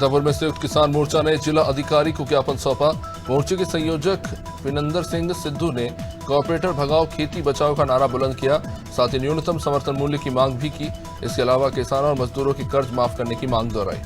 मिर्जापुर में संयुक्त किसान मोर्चा ने जिला अधिकारी को ज्ञापन सौंपा। मोर्चे के संयोजक विनंदर सिंह सिद्धू ने कॉर्पोरेटर भगाओ खेती बचाओ का नारा बुलंद किया। साथ ही न्यूनतम समर्थन मूल्य की मांग भी की। इसके अलावा किसानों और मजदूरों की कर्ज माफ करने की मांग दोहराई।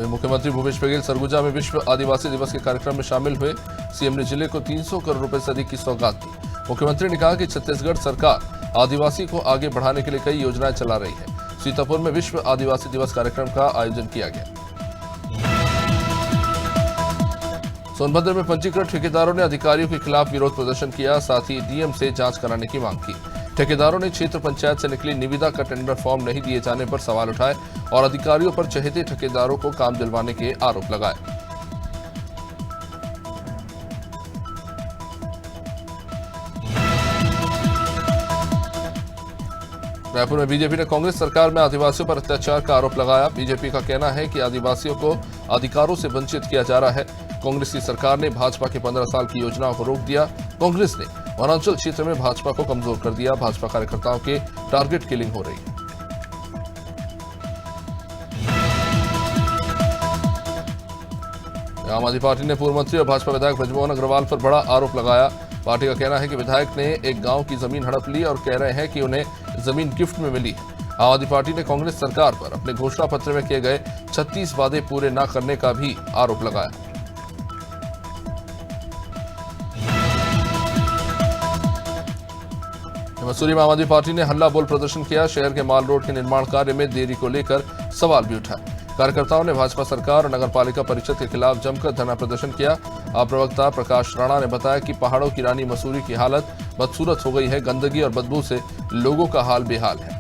मुख्यमंत्री भूपेश बघेल सरगुजा में विश्व आदिवासी दिवस के कार्यक्रम में शामिल हुए। सीएम ने जिले को 300 करोड़ रुपए से अधिक की सौगात दी। मुख्यमंत्री ने कहा कि छत्तीसगढ़ सरकार आदिवासी को आगे बढ़ाने के लिए कई योजनाएं चला रही है। सीतापुर में विश्व आदिवासी दिवस कार्यक्रम का आयोजन किया गया। सोनभद्र में पंजीकृत ठेकेदारों ने अधिकारियों के खिलाफ विरोध प्रदर्शन किया। साथ ही डीएम से जांच कराने की मांग की। ठेकेदारों ने क्षेत्र पंचायत से निकली निविदा का टेंडर फॉर्म नहीं दिए जाने पर सवाल उठाए और अधिकारियों पर चहेते ठेकेदारों को काम दिलवाने के आरोप लगाए। रायपुर में बीजेपी ने कांग्रेस सरकार में आदिवासियों पर अत्याचार का आरोप लगाया। बीजेपी का कहना है कि आदिवासियों को अधिकारों से वंचित किया जा रहा है। कांग्रेस की सरकार ने भाजपा के 15 साल की योजनाओं को रोक दिया। कांग्रेस ने वनांचल क्षेत्र में भाजपा को कमजोर कर दिया। भाजपा कार्यकर्ताओं के टारगेट किलिंग हो रही है। आम आदमी पार्टी ने पूर्व मंत्री और भाजपा विधायक ब्रजमोहन अग्रवाल पर बड़ा आरोप लगाया। पार्टी का कहना है कि विधायक ने एक गांव की जमीन हड़प ली और कह रहे हैं कि उन्हें जमीन गिफ्ट में मिली है। आम आदमी पार्टी ने कांग्रेस सरकार पर अपने घोषणा पत्र में किए गए 36 वादे पूरे न करने का भी आरोप लगाया। मसूरी में आम आदमी पार्टी ने हल्ला बोल प्रदर्शन किया। शहर के माल रोड के निर्माण कार्य में देरी को लेकर सवाल भी उठाए। कार्यकर्ताओं ने भाजपा सरकार और नगर पालिका परिषद के खिलाफ जमकर धरना प्रदर्शन किया। प्रवक्ता प्रकाश राणा ने बताया कि पहाड़ों की रानी मसूरी की हालत बदसूरत हो गई है। गंदगी और बदबू से लोगों का हाल बेहाल है।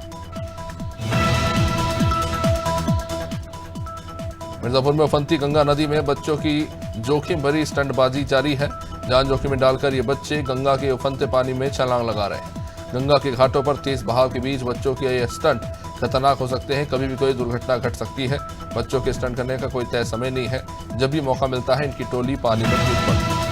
मिर्जापुर में उफनती गंगा नदी में बच्चों की जोखिम भरी स्टंटबाजी जारी है। जान जोखिम में डालकर ये बच्चे गंगा के उफनते पानी में छलांग लगा रहे हैं। गंगा के घाटों पर तेज बहाव के बीच बच्चों के ये स्टंट खतरनाक हो सकते हैं। कभी भी कोई दुर्घटना घट सकती है। बच्चों के स्टंट करने का कोई तय समय नहीं है। जब भी मौका मिलता है इनकी टोली पानी में कूद पड़ती है।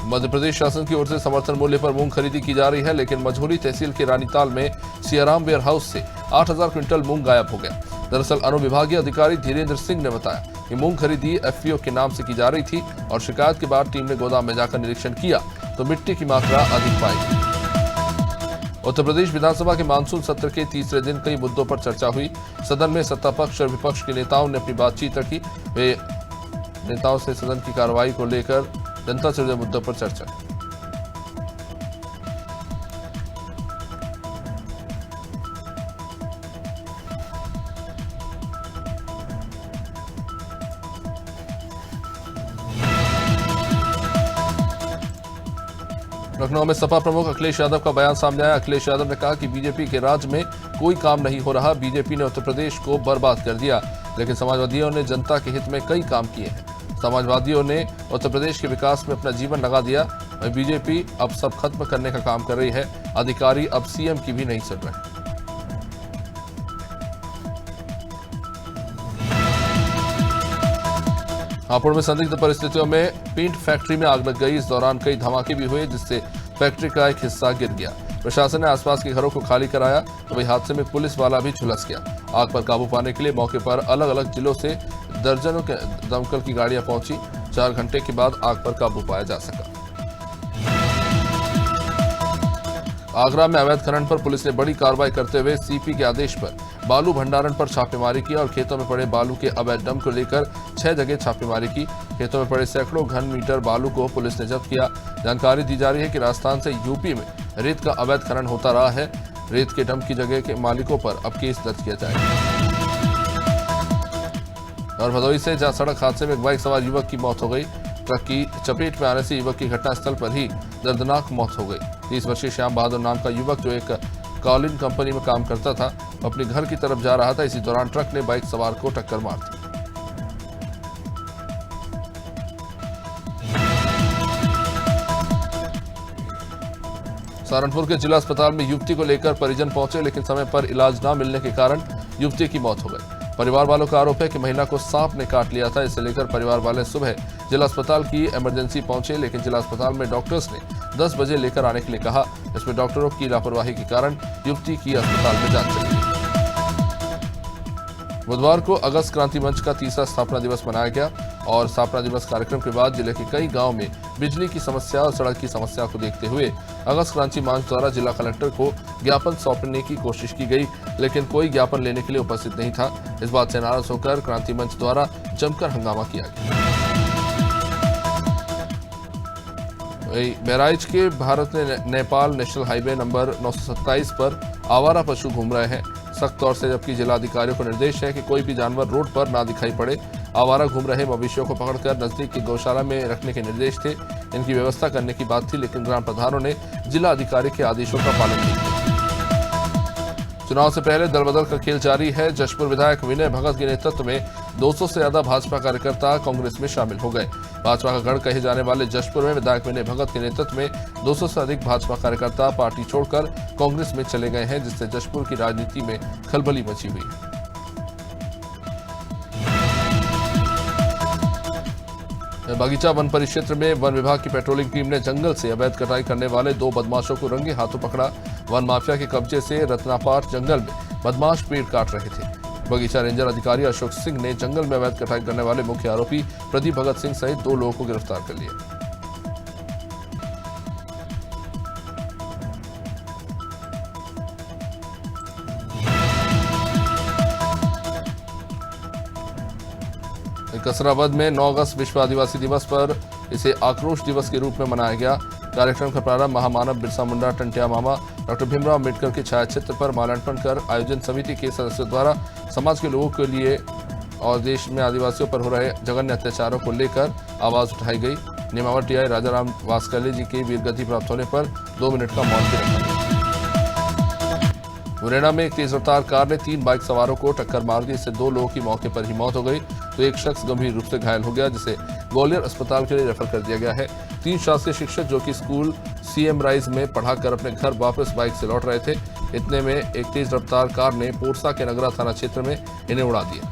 मध्य प्रदेश शासन की ओर से समर्थन मूल्य पर मूंग खरीदी की जा रही है, लेकिन मझौली तहसील के रानीताल में सियाराम वेयर हाउस से 8000 क्विंटल मूंग गायब हो गया। दरअसल अनुविभागीय अधिकारी धीरेन्द्र सिंह ने बताया कि मूंग खरीदी एफपीओ के नाम से की जा रही थी और शिकायत के बाद टीम ने गोदाम में जाकर निरीक्षण किया तो मिट्टी की मात्रा अधिक पाई। उत्तर प्रदेश विधानसभा के मानसून सत्र के तीसरे दिन कई मुद्दों पर चर्चा हुई। सदन में सत्ता पक्ष और विपक्ष के नेताओं ने अपनी बातचीत रखी। वे नेताओं से सदन की कार्रवाई को लेकर जनता से जुड़े मुद्दों पर चर्चा की। लखनऊ में सपा प्रमुख अखिलेश यादव का बयान सामने आया। अखिलेश यादव ने कहा कि बीजेपी के राज में कोई काम नहीं हो रहा। बीजेपी ने उत्तर प्रदेश को बर्बाद कर दिया, लेकिन समाजवादियों ने जनता के हित में कई काम किए हैं। समाजवादियों ने उत्तर प्रदेश के विकास में अपना जीवन लगा दिया। बीजेपी अब सब खत्म करने का काम कर रही है। अधिकारी अब सीएम की भी नहीं सुन रहे। हापुड़ में संदिग्ध परिस्थितियों में पेंट फैक्ट्री में आग लग गई। इस दौरान कई धमाके भी हुए, जिससे फैक्ट्री का एक हिस्सा गिर गया। प्रशासन ने आसपास के घरों को खाली कराया, तो वही हादसे में पुलिस वाला भी झुलस गया। आग पर काबू पाने के लिए मौके पर अलग अलग जिलों से दर्जनों के दमकल की गाड़ियां पहुंची। 4 घंटे के बाद आग पर काबू पाया जा सका। आगरा में अवैध खनन पर पुलिस ने बड़ी कार्रवाई करते हुए सीपी के आदेश पर बालू भंडारण पर छापेमारी की और खेतों में पड़े बालू के अवैध डंप को लेकर 6 जगह छापेमारी की। खेतों में पड़े सैकड़ों घन मीटर बालू को पुलिस ने जब्त किया। जानकारी दी जा रही है कि राजस्थान से यूपी में रेत का अवैध खनन होता रहा है। रेत के डंप की जगह के मालिकों पर अब केस दर्ज किया जाएगा। और भदोही से जहां सड़क हादसे में एक बाइक सवार युवक की मौत हो गई। ट्रक की चपेट में आने से युवक की घटनास्थल पर ही दर्दनाक मौत हो गई। 30 वर्षीय श्याम बहादुर नाम का युवक जो एक कॉलिन कंपनी में काम करता था, अपने घर की तरफ जा रहा था। इसी दौरान ट्रक ने बाइक सवार को टक्कर मार दी। सहारनपुर के जिला अस्पताल में युवती को लेकर परिजन पहुंचे, लेकिन समय पर इलाज न मिलने के कारण युवती की मौत हो गई। परिवार वालों का आरोप है कि महिला को सांप ने काट लिया था। इसे लेकर परिवार वाले सुबह जिला अस्पताल की इमरजेंसी पहुंचे, लेकिन जिला अस्पताल में डॉक्टर्स ने 10 बजे लेकर आने के लिए कहा। इसमें डॉक्टरों की लापरवाही के कारण युवती की अस्पताल में जान चली गई। बुधवार को अगस्त क्रांति मंच का तीसरा स्थापना दिवस मनाया गया और स्थापना दिवस कार्यक्रम के बाद जिले के कई गांव में बिजली की समस्या और सड़क की समस्या को देखते हुए अगस्त क्रांति मंच द्वारा जिला कलेक्टर को ज्ञापन सौंपने की कोशिश की गई, लेकिन कोई ज्ञापन लेने के लिए उपस्थित नहीं था। इस बात से नाराज होकर क्रांति मंच द्वारा जमकर हंगामा किया गया। बहराइच के Bharat Nepal national highway number 927 पर आवारा पशु घूम रहे हैं सख्त तौर से, जबकि जिला अधिकारियों को निर्देश है कि कोई भी जानवर रोड पर ना दिखाई पड़े। आवारा घूम रहे मवेशियों को पकड़कर नजदीक की गौशाला में रखने के निर्देश थे। इनकी व्यवस्था करने की बात थी, लेकिन ग्राम प्रधानों ने जिला अधिकारी के आदेशों का पालन नहीं किया। चुनाव से पहले दल बदल का खेल जारी है। जशपुर विधायक विनय भगत के नेतृत्व में 200 से ज्यादा भाजपा कार्यकर्ता कांग्रेस में शामिल हो गए। भाजपा का गढ़ कहे जाने वाले जशपुर में विधायक विनय भगत के नेतृत्व में 200 से अधिक भाजपा कार्यकर्ता पार्टी छोड़कर कांग्रेस में चले गए हैं, जिससे जशपुर की राजनीति में खलबली मची हुई है। बागीचा वन परिक्षेत्र में वन विभाग की पेट्रोलिंग टीम ने जंगल से अवैध कटाई करने वाले 2 बदमाशों को रंगे हाथों पकड़ा। वन माफिया के कब्जे से रत्नापार जंगल में बदमाश पेड़ काट रहे थे। बगीचा रेंजर अधिकारी अशोक सिंह ने जंगल में अवैध कटाई करने वाले मुख्य आरोपी प्रदीप भगत सिंह सहित 2 लोगों को गिरफ्तार कर लिया। कसराबाद में 9 अगस्त विश्व आदिवासी दिवस पर इसे आक्रोश दिवस के रूप में मनाया गया। कार्यक्रम का प्रारंभ महामानव बिरसा मुंडा टंटिया मामा डॉक्टर भीमराव अम्बेडकर के छायाचित्र पर माल्यार्पण कर आयोजन समिति के सदस्यों द्वारा समाज के लोगों के लिए और देश में आदिवासियों पर हो रहे जघन्य अत्याचारों को लेकर आवाज उठाई गई। निमावट टीआई राजाराम वास्कले जी के वीरगति प्राप्त होने पर 2 मिनट का मौन भी रखा गया। मुरैना में एक तेज रफ्तार कार ने 3 बाइक सवारों को टक्कर मार दी। इससे 2 लोगों की मौके पर ही मौत हो गई तो एक शख्स गंभीर रूप से घायल हो गया, जिसे ग्वालियर अस्पताल के लिए रेफर कर दिया गया है। 3 शासकीय शिक्षक जो कि स्कूल सीएम राइज में पढ़ाकर अपने घर वापस बाइक से लौट रहे थे, इतने में एक तेज रफ्तार कार ने पोरसा के नगरा थाना क्षेत्र में इन्हें उड़ा दिया।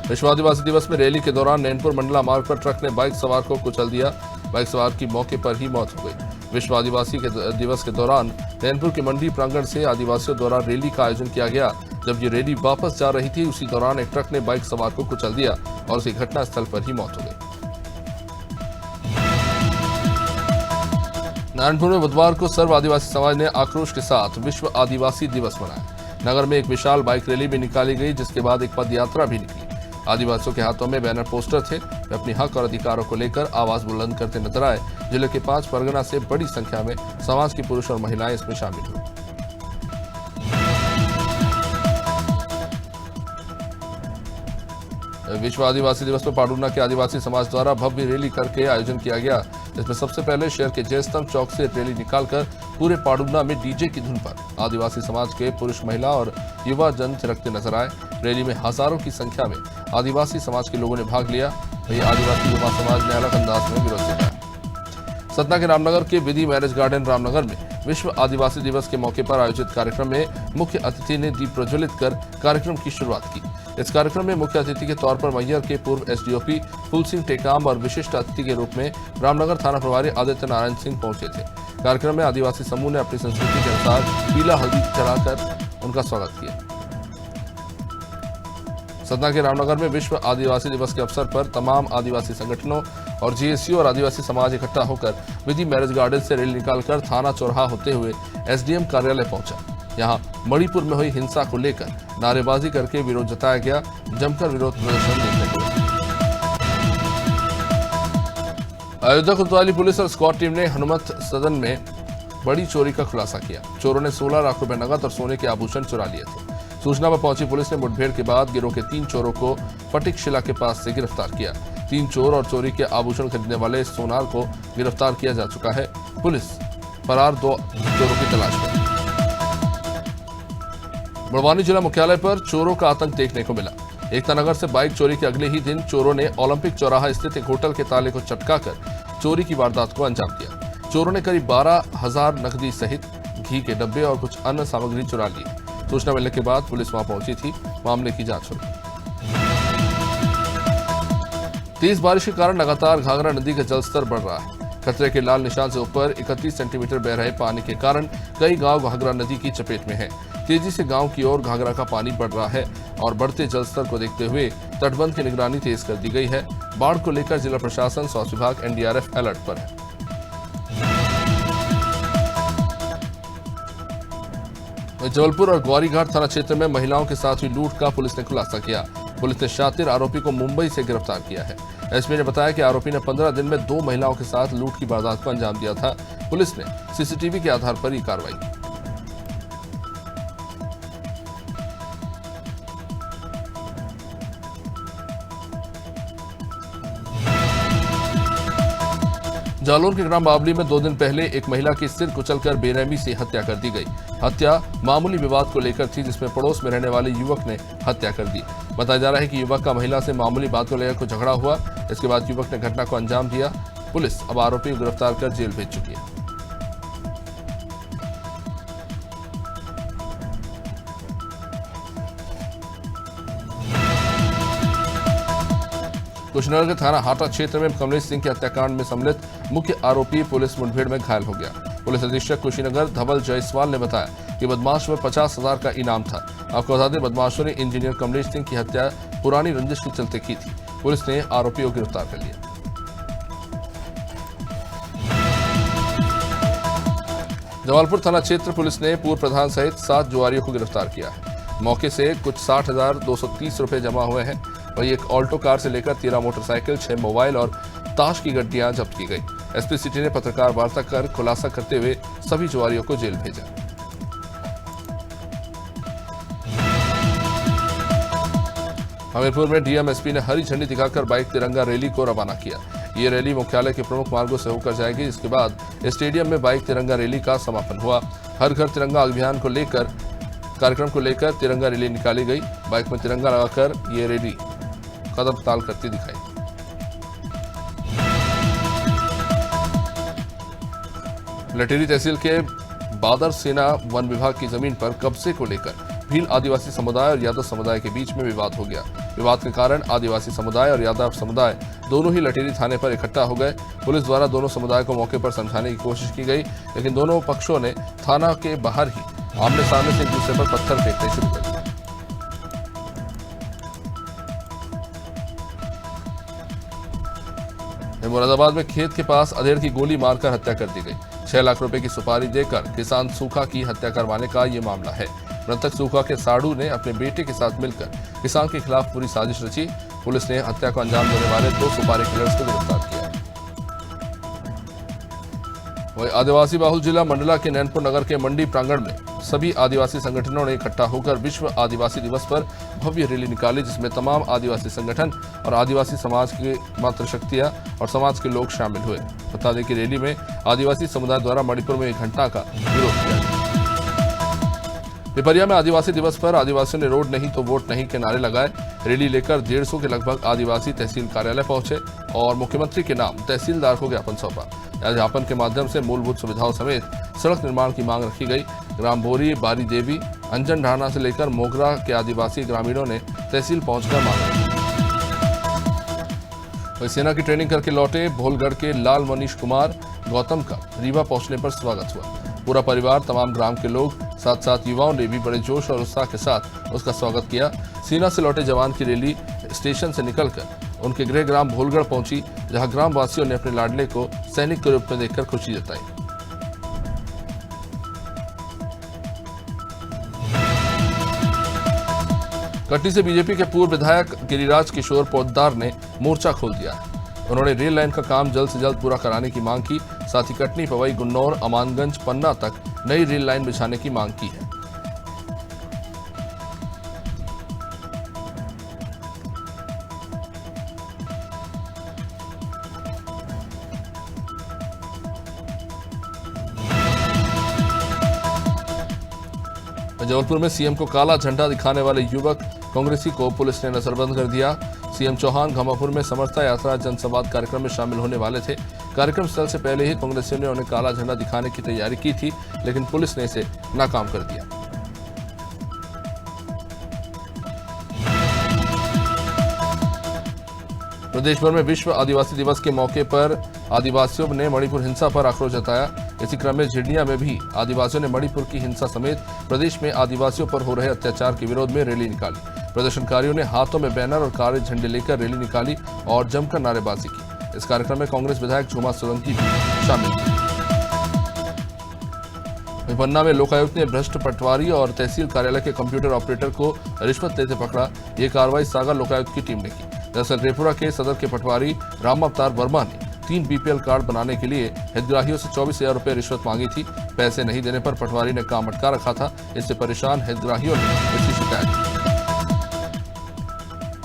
विश्व आदिवासी दिवस में रैली के दौरान नैनपुर मंडला मार्ग पर ट्रक ने बाइक सवार को कुचल दिया। बाइक सवार की मौके पर ही मौत हो गई। विश्व आदिवासी दिवस के दौरान नैनपुर के मंडी प्रांगण से आदिवासियों द्वारा रैली का आयोजन किया गया। जब ये रैली वापस जा रही थी, उसी दौरान एक ट्रक ने बाइक सवार को कुचल दिया और उसी घटनास्थल पर ही मौत हो गई। नारायणपुर में बुधवार को सर्व आदिवासी समाज ने आक्रोश के साथ विश्व आदिवासी दिवस मनाया। नगर में एक विशाल बाइक रैली भी निकाली गई, जिसके बाद एक पद यात्रा भी निकली। आदिवासियों के हाथों में बैनर पोस्टर थे। वे अपने हक और अधिकारों को लेकर आवाज बुलंद करते नजर आए। जिले के 5 परगना से बड़ी संख्या में समाज के पुरुष और महिलाएं इसमें शामिल हुए। विश्व आदिवासी दिवस पर पाडुना के आदिवासी समाज द्वारा भव्य रैली करके आयोजन किया गया, जिसमें सबसे पहले शहर के जयस्तंभ चौक से रैली निकालकर पूरे पाडुना में डीजे की धुन पर आदिवासी समाज के पुरुष, महिला और युवा जन थिरकते नजर आए। रैली में हजारों की संख्या में आदिवासी समाज के लोगों ने भाग लिया। वहीं आदिवासी युवा समाज ने अलग अंदाज में विरोध जताया। सतना के रामनगर के विधि मैरिज गार्डन रामनगर में विश्व आदिवासी दिवस के मौके पर आयोजित कार्यक्रम में मुख्य अतिथि ने दीप प्रज्वलित कर कार्यक्रम की शुरुआत की। इस कार्यक्रम में मुख्य अतिथि के तौर पर मैहर के पूर्व एसडीओपी फूल सिंह टेकाम और विशिष्ट अतिथि के रूप में रामनगर थाना प्रभारी आदित्य नारायण सिंह पहुंचे थे। कार्यक्रम में आदिवासी समूह ने अपनी संस्कृति के अनुसार पीला हल्दी चढ़ाकर उनका स्वागत किया। सतना के रामनगर में विश्व आदिवासी दिवस के अवसर पर तमाम आदिवासी संगठनों और जीएसयू और आदिवासी समाज इकट्ठा होकर विधि मैरिज गार्डन से रैली निकालकर थाना चौराहा होते हुए एसडीएम कार्यालय पहुंचा। यहां मणिपुर में हुई हिंसा को लेकर नारेबाजी करके विरोध जताया गया। जमकर विरोध प्रदर्शन देखने को मिला। अयोध्या कोतवाली पुलिस और स्क्वाड टीम ने हनुमत सदन में बड़ी चोरी का खुलासा किया। चोरों ने 16 लाख रुपए नकद और सोने के आभूषण चुरा लिए थे। सूचना पर पहुंची पुलिस ने मुठभेड़ के बाद गिरोह के 3 चोरों को फटिक शिला के पास से गिरफ्तार किया। 3 चोर और चोरी के आभूषण खरीदने वाले सोनार को गिरफ्तार किया जा चुका है। पुलिस फरार 2 चोरों की तलाश में। बड़वानी जिला मुख्यालय पर चोरों का आतंक देखने को मिला। एकता नगर से बाइक चोरी के अगले ही दिन चोरों ने ओलंपिक चौराहा स्थित एक होटल के ताले को चटकाकर चोरी की वारदात को अंजाम दिया। चोरों ने करीब 12,000 नकदी सहित घी के डब्बे और कुछ अन्य सामग्री चुरा ली। सूचना मिलने के बाद पुलिस वहां पहुंची थी। मामले की जांच हुई। तेज बारिश के कारण लगातार घाघरा नदी का जलस्तर बढ़ रहा है। खतरे के लाल निशान से ऊपर 31 सेंटीमीटर बह रहे पानी के कारण कई गांव घाघरा नदी की चपेट में हैं। तेजी से गांव की ओर घाघरा का पानी बढ़ रहा है और बढ़ते जलस्तर को देखते हुए तटबंध की निगरानी तेज कर दी गई है। बाढ़ को लेकर जिला प्रशासन, स्वास्थ्य विभाग, एनडीआरएफ अलर्ट पर है। जबलपुर और ग्वारीघाट थाना क्षेत्र में महिलाओं के साथ हुई लूट का पुलिस ने खुलासा किया। पुलिस ने शातिर आरोपी को मुंबई से गिरफ्तार किया है। एसपी ने बताया कि आरोपी ने 15 दिन में 2 महिलाओं के साथ लूट की वारदात को अंजाम दिया था। पुलिस ने सीसीटीवी के आधार पर ये कार्रवाई की। जालौर के ग्राम बावली में 2 दिन पहले एक महिला की सिर कुचलकर बेरहमी से हत्या कर दी गई। हत्या मामूली विवाद को लेकर थी, जिसमें पड़ोस में रहने वाले युवक ने हत्या कर दी। बताया जा रहा है कि युवक का महिला से मामूली बात को लेकर कुछ झगड़ा हुआ। इसके बाद युवक ने घटना को अंजाम दिया। पुलिस अब आरोपी को गिरफ्तार कर जेल भेज चुकी है। कुशीनगर के थाना हाटा क्षेत्र में कमलेश सिंह के हत्याकांड में सम्मिलित मुख्य आरोपी पुलिस मुठभेड़ में घायल हो गया। पुलिस अधीक्षक कुशीनगर धवल जायसवाल ने बताया कि बदमाश में 50,000 का इनाम था। आपको बता दें, बदमाशों ने इंजीनियर कमलेश सिंह की हत्या पुरानी रंजिश के चलते की थी। पुलिस ने आरोपी को गिरफ्तार कर लिया। जमालपुर थाना क्षेत्र पुलिस ने पूर्व प्रधान सहित 7 जुआरियों को गिरफ्तार किया है। मौके से कुछ 60,230 रुपए जमा हुए हैं। वहीं एक ऑल्टो कार से लेकर 13 मोटरसाइकिल, 6 मोबाइल और ताश की गड्डियां जब्त की गई। एसपी सिटी ने पत्रकार वार्ता कर खुलासा करते हुए सभी जुआरियों को जेल भेजा। हमीरपुर में डीएम एसपी ने हरी झंडी दिखाकर बाइक तिरंगा रैली को रवाना किया। ये रैली मुख्यालय के प्रमुख मार्गों से होकर जाएगी। इसके बाद स्टेडियम में बाइक तिरंगा रैली का समापन हुआ। हर घर तिरंगा अभियान को लेकर कार्यक्रम को लेकर तिरंगा रैली निकाली गई। बाइक में तिरंगा लगाकर ये रैली कदम ताल करती दिखाई। लटेरी तहसील के बादर सेना वन विभाग की जमीन पर कब्जे को लेकर भील आदिवासी समुदाय और यादव समुदाय के बीच में विवाद हो गया। विवाद के कारण आदिवासी समुदाय और यादव समुदाय दोनों ही लटेरी थाने पर इकट्ठा हो गए। पुलिस द्वारा दोनों समुदाय को मौके पर समझाने की कोशिश की गई, लेकिन दोनों पक्षों ने थाना के बाहर ही आमने सामने से एक दूसरे पर पत्थर फेंकने शुरू कर दिए। मुरादाबाद में खेत के पास अधेड़ की गोली मारकर हत्या कर दी गई। 6 लाख रुपए की सुपारी देकर किसान सूखा की हत्या करवाने का ये मामला है। मृतक सूखा के साड़ू ने अपने बेटे के साथ मिलकर किसान के खिलाफ पूरी साजिश रची। पुलिस ने हत्या को अंजाम देने वाले 2 सुपारी किलर्स को गिरफ्तार किया। वही आदिवासी बाहुल जिला मंडला के नैनपुर नगर के मंडी प्रांगण में सभी आदिवासी संगठनों ने इकट्ठा होकर विश्व आदिवासी दिवस पर भव्य रैली निकाली, जिसमें तमाम आदिवासी संगठन और आदिवासी समाज की मातृशक्तियां और समाज के लोग शामिल हुए। बता दें कि रैली में आदिवासी समुदाय द्वारा मणिपुर में एक घटना का विरोध किया गया। पिपरिया में आदिवासी दिवस पर आदिवासियों ने रोड नहीं तो वोट नहीं के नारे लगाए। रैली लेकर 150 के लगभग आदिवासी तहसील कार्यालय पहुंचे और मुख्यमंत्री के नाम तहसीलदार को ज्ञापन सौंपा। ज्ञापन के माध्यम से मूलभूत सुविधाओं समेत सड़क निर्माण की मांग रखी गई। ग्राम बोरी, बारी देवी, अंजन ढाना से लेकर मोगरा के आदिवासी ग्रामीणों ने तहसील पहुंचकर मांग रखी। वही सेना की ट्रेनिंग करके लौटे भोलगढ़ के लाल मनीष कुमार गौतम का रीवा पहुंचने पर स्वागत हुआ। पूरा परिवार, तमाम ग्राम के लोग, साथ साथ युवाओं ने भी बड़े जोश और उत्साह के साथ उसका स्वागत किया। सेना से लौटे जवान की रैली स्टेशन से निकलकर उनके गृह ग्राम भोलगढ़ पहुंची, जहां ग्राम वासियों ने अपने लाडले को सैनिक के रूप में देखकर खुशी जताई। कटनी से बीजेपी के पूर्व विधायक गिरिराज किशोर पोद्दार ने मोर्चा खोल दिया है। उन्होंने रेल लाइन का काम जल्द से जल्द पूरा कराने की मांग की। साथ ही कटनी, पवई, गुन्नौर, अमानगंज, पन्ना तक नई रेल लाइन बिछाने की मांग की है। जबलपुर में सीएम को काला झंडा दिखाने वाले युवक कांग्रेसी को पुलिस ने नजरबंद कर दिया। सीएम चौहान घमापुर में समर्था यात्रा जनसंवाद कार्यक्रम में शामिल होने वाले थे। कार्यक्रम स्थल से पहले ही कांग्रेसियों ने उन्हें काला झंडा दिखाने की तैयारी की थी, लेकिन पुलिस ने इसे नाकाम कर दिया। प्रदेश भर में विश्व आदिवासी दिवस के मौके पर आदिवासियों ने मणिपुर हिंसा पर आक्रोश जताया। इसी क्रम में झिड़िया में भी आदिवासियों ने मणिपुर की हिंसा समेत प्रदेश में आदिवासियों पर हो रहे अत्याचार के विरोध में रैली निकाली। प्रदर्शनकारियों ने हाथों में बैनर और काले झंडे लेकर रैली निकाली और जमकर नारेबाजी की। इस कार्यक्रम में कांग्रेस विधायक झूमा सोलंकी भी शामिल हुए। पन्ना में लोकायुक्त ने भ्रष्ट पटवारी और तहसील कार्यालय के कंप्यूटर ऑपरेटर को रिश्वत लेते पकड़ा। ये कार्रवाई सागर लोकायुक्त की टीम ने की। दरअसल रेपुरा के सदर के पटवारी राम अवतार वर्मा ने 3 बीपीएल कार्ड बनाने के लिए हितग्राहियों से 24,000 रुपए रिश्वत मांगी थी। पैसे नहीं देने पर पटवारी ने काम अटका रखा था। इससे परेशान हितग्राहियों ने इसकी शिकायत की।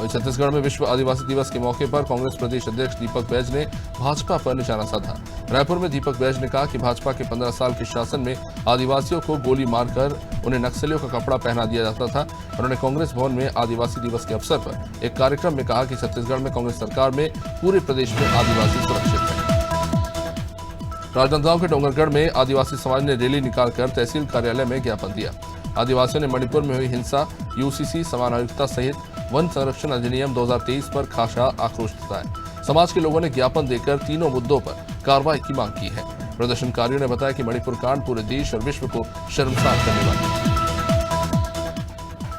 छत्तीसगढ़ में विश्व आदिवासी दिवस के मौके पर कांग्रेस प्रदेश अध्यक्ष दीपक बैज ने भाजपा पर निशाना साधा। रायपुर में दीपक बैज ने कहा कि भाजपा के 15 साल के शासन में आदिवासियों को गोली मारकर उन्हें नक्सलियों का कपड़ा पहना दिया जाता था। उन्होंने कांग्रेस भवन में आदिवासी दिवस के अवसर पर एक कार्यक्रम में कहा कि छत्तीसगढ़ में कांग्रेस सरकार में पूरे प्रदेश में आदिवासी सुरक्षित है। राजनांदगांव के डोंगरगढ़ में आदिवासी समाज ने रैली निकालकर तहसील कार्यालय में ज्ञापन दिया। आदिवासियों ने मणिपुर में हुई हिंसा, यूसीसी समानायुक्ता सहित वन संरक्षण अधिनियम 2023 पर खासा आक्रोश जताया। समाज के लोगों ने ज्ञापन देकर तीनों मुद्दों पर कार्रवाई की मांग की है। प्रदर्शनकारियों ने बताया कि मणिपुर कांड पूरे देश और विश्व को शर्मसार करने वाला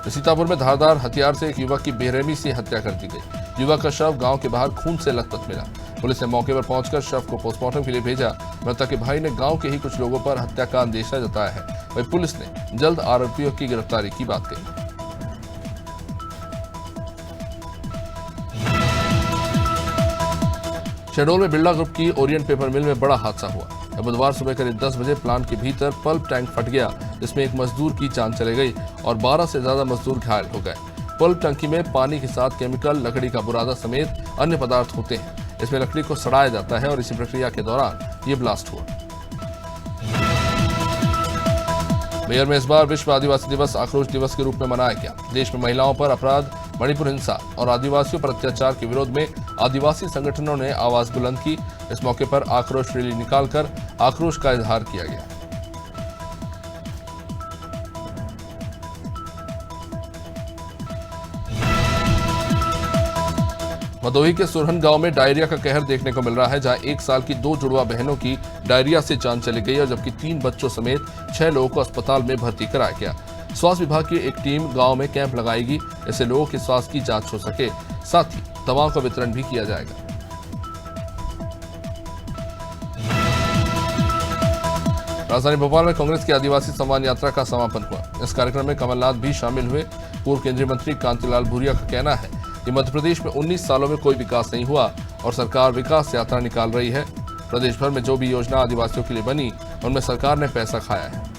है। सीतापुर में धारदार हथियार से एक युवक की बेरहमी से हत्या कर दी गई। युवक का शव गांव के बाहर खून से लथपथ मिला। पुलिस ने मौके पर पहुंचकर शव को पोस्टमार्टम के लिए भेजा। मृतक के भाई ने गांव के ही कुछ लोगों पर हत्या का अंदेशा जताया है। वहीं पुलिस ने जल्द आरोपियों की गिरफ्तारी की बात कही। शहडोल में बिरला ग्रुप की ओरिएंट पेपर मिल में बड़ा हादसा हुआ। बुधवार सुबह करीब 10 बजे प्लांट के भीतर पल्प टैंक फट गया, जिसमें एक मजदूर की जान चली गई और 12 से ज्यादा मजदूर घायल हो गए। पल्प टंकी में पानी के साथ केमिकल, लकड़ी का बुरादा समेत अन्य पदार्थ होते हैं। इसमें लकड़ी को सड़ाया जाता है और इसी प्रक्रिया के दौरान ये ब्लास्ट हुआ। मेयर में इस बार विश्व आदिवासी दिवस आक्रोश दिवस के रूप में मनाया गया। देश में महिलाओं पर अपराध, मणिपुर हिंसा और आदिवासियों पर अत्याचार के विरोध में आदिवासी संगठनों ने आवाज बुलंद की। इस मौके पर आक्रोश रैली निकालकर आक्रोश का इजहार किया गया। भदोही के सुरहन गांव में डायरिया का कहर देखने को मिल रहा है, जहां 1 साल की 2 जुड़वा बहनों की डायरिया से जान चली गई और जबकि 3 बच्चों समेत 6 लोगों को अस्पताल में भर्ती कराया गया। स्वास्थ्य विभाग की एक टीम गांव में कैंप लगाएगी। इससे लोगों के स्वास्थ्य की जांच हो सके, साथ ही दवाओं का वितरण भी किया जाएगा। राजधानी भोपाल में कांग्रेस की आदिवासी सम्मान यात्रा का समापन हुआ। इस कार्यक्रम में कमलनाथ भी शामिल हुए। पूर्व केंद्रीय मंत्री कांतिलाल भूरिया का कहना है कि मध्य प्रदेश में 19 सालों में कोई विकास नहीं हुआ और सरकार विकास यात्रा निकाल रही है। प्रदेश भर में जो भी योजना आदिवासियों के लिए बनी, उनमें सरकार ने पैसा खाया है।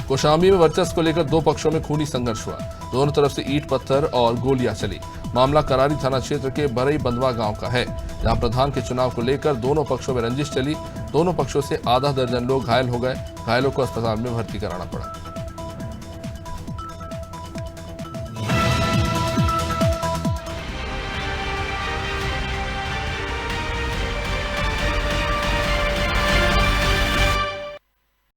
कौशाम्बी में वर्चस्व को लेकर 2 पक्षों में खूनी संघर्ष हुआ। दोनों तरफ से ईंट पत्थर और गोलियां चली। मामला करारी थाना क्षेत्र के बरई बंधवा गांव का है, जहां प्रधान के चुनाव को लेकर दोनों पक्षों में रंजिश चली। दोनों पक्षों से आधा दर्जन लोग घायल हो गए। घायलों को अस्पताल में भर्ती कराना पड़ा।